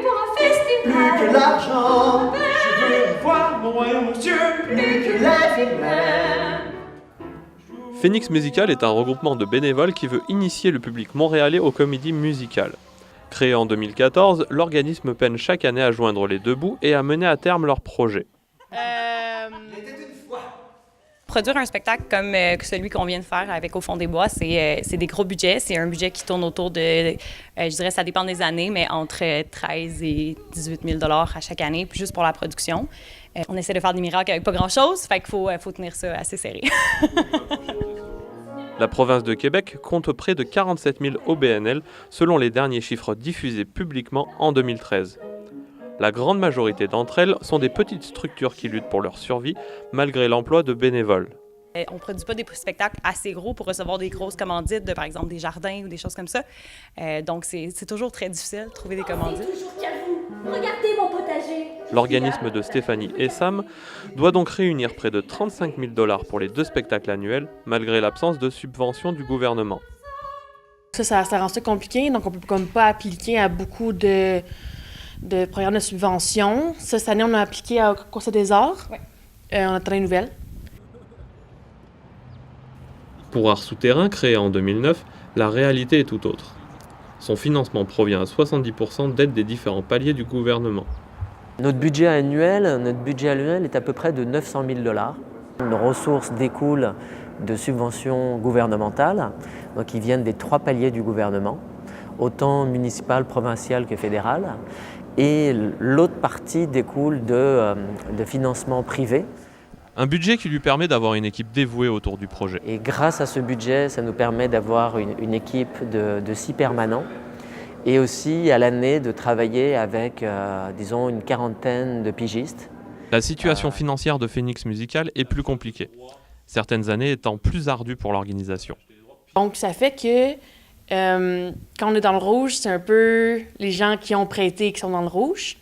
pour un festival. Plus que l'argent, Je veux voir mon royaume aux yeux. plus que la vie même. Phoenix Musical est un regroupement de bénévoles qui veut initier le public montréalais aux comédies musicales. Créé en 2014, l'organisme peine chaque année à joindre les deux bouts et à mener à terme leur projet. Produire un spectacle comme celui qu'on vient de faire avec Au fond des bois, c'est des gros budgets. C'est un budget qui tourne autour de, je dirais, ça dépend des années, mais entre 13 et 18 000 $ à chaque année, juste pour la production. On essaie de faire des miracles avec pas grand-chose, fait qu'il faut tenir ça assez serré. La province de Québec compte près de 47 000 OBNL, selon les derniers chiffres diffusés publiquement en 2013. La grande majorité d'entre elles sont des petites structures qui luttent pour leur survie, malgré l'emploi de bénévoles. On ne produit pas des spectacles assez gros pour recevoir des grosses commandites de, par exemple, des jardins ou des choses comme ça. Donc, c'est toujours très difficile de trouver des commandites. C'est toujours qu'à vous. Regardez mon potager. L'organisme de Stéphanie et Sam doit donc réunir près de 35 000 $ pour les 2 spectacles annuels, malgré l'absence de subvention du gouvernement. Ça rend ça compliqué, donc on ne peut comme pas appliquer à beaucoup de programmes de subvention. Cette année, on a appliqué au Conseil des arts. Ouais. On attend les nouvelles. Pour Art Souterrain, créé en 2009, la réalité est tout autre. Son financement provient à 70% d'aides des différents paliers du gouvernement. Notre budget annuel est à peu près de 900 000 $. Nos ressources découlent de subventions gouvernementales, donc qui viennent des 3 paliers du gouvernement, autant municipal, provincial que fédéral. Et l'autre partie découle de financements privés. Un budget qui lui permet d'avoir une équipe dévouée autour du projet. Et grâce à ce budget, ça nous permet d'avoir une équipe de 6 permanents et aussi à l'année de travailler avec, disons, une quarantaine de pigistes. La situation financière de Phoenix Musical est plus compliquée, certaines années étant plus ardues pour l'organisation. Donc, ça fait que quand on est dans le rouge, c'est un peu les gens qui ont prêté qui sont dans le rouge.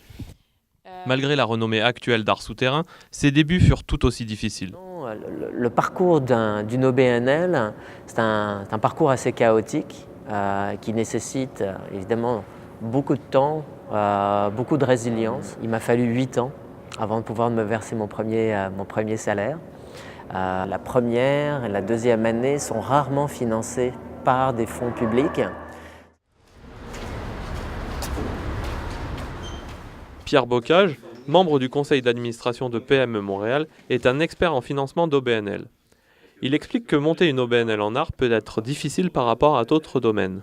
Malgré la renommée actuelle d'Art Souterrain, ses débuts furent tout aussi difficiles. Le parcours d'une OBNL, c'est un parcours assez chaotique qui nécessite évidemment beaucoup de temps, beaucoup de résilience. Il m'a fallu 8 ans avant de pouvoir me verser mon premier salaire. La première et la deuxième année sont rarement financées par des fonds publics. Pierre Bocage, membre du conseil d'administration de PME Montréal, est un expert en financement d'OBNL. Il explique que monter une OBNL en art peut être difficile par rapport à d'autres domaines.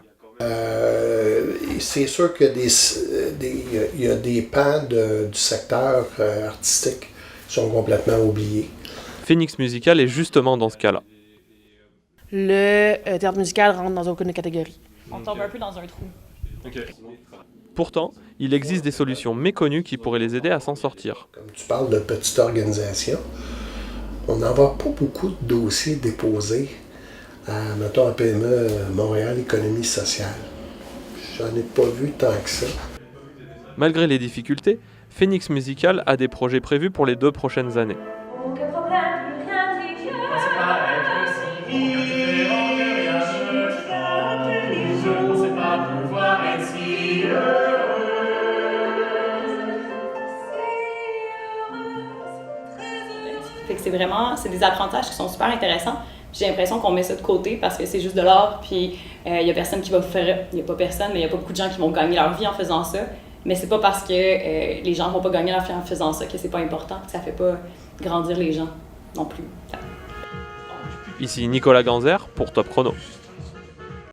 C'est sûr qu'il y a des pans du secteur artistique qui sont complètement oubliés. Phoenix Musical est justement dans ce cas-là. Le théâtre musical rentre dans aucune catégorie. On tombe un peu dans un trou. Pourtant, il existe des solutions méconnues qui pourraient les aider à s'en sortir. Comme tu parles de petite organisation, on n'en voit pas beaucoup de dossiers déposés mettons, à PME Montréal Économie sociale. J'en ai pas vu tant que ça. Malgré les difficultés, Phoenix Musical a des projets prévus pour les 2 prochaines années. Aucun problème, plus rien d'ignoble. C'est pas être si différent que rien ne change. Je ne sais pas pouvoir être si Fait que c'est des apprentissages qui sont super intéressants. J'ai l'impression qu'on met ça de côté parce que c'est juste de l'art, puis il y a personne qui va faire... Il n'y a pas personne, mais il n'y a pas beaucoup de gens qui vont gagner leur vie en faisant ça. Mais c'est pas parce que les gens vont pas gagner leur vie en faisant ça que c'est pas important, que ça fait pas grandir les gens non plus. Ici Nicolas Ganzer pour Top Chrono.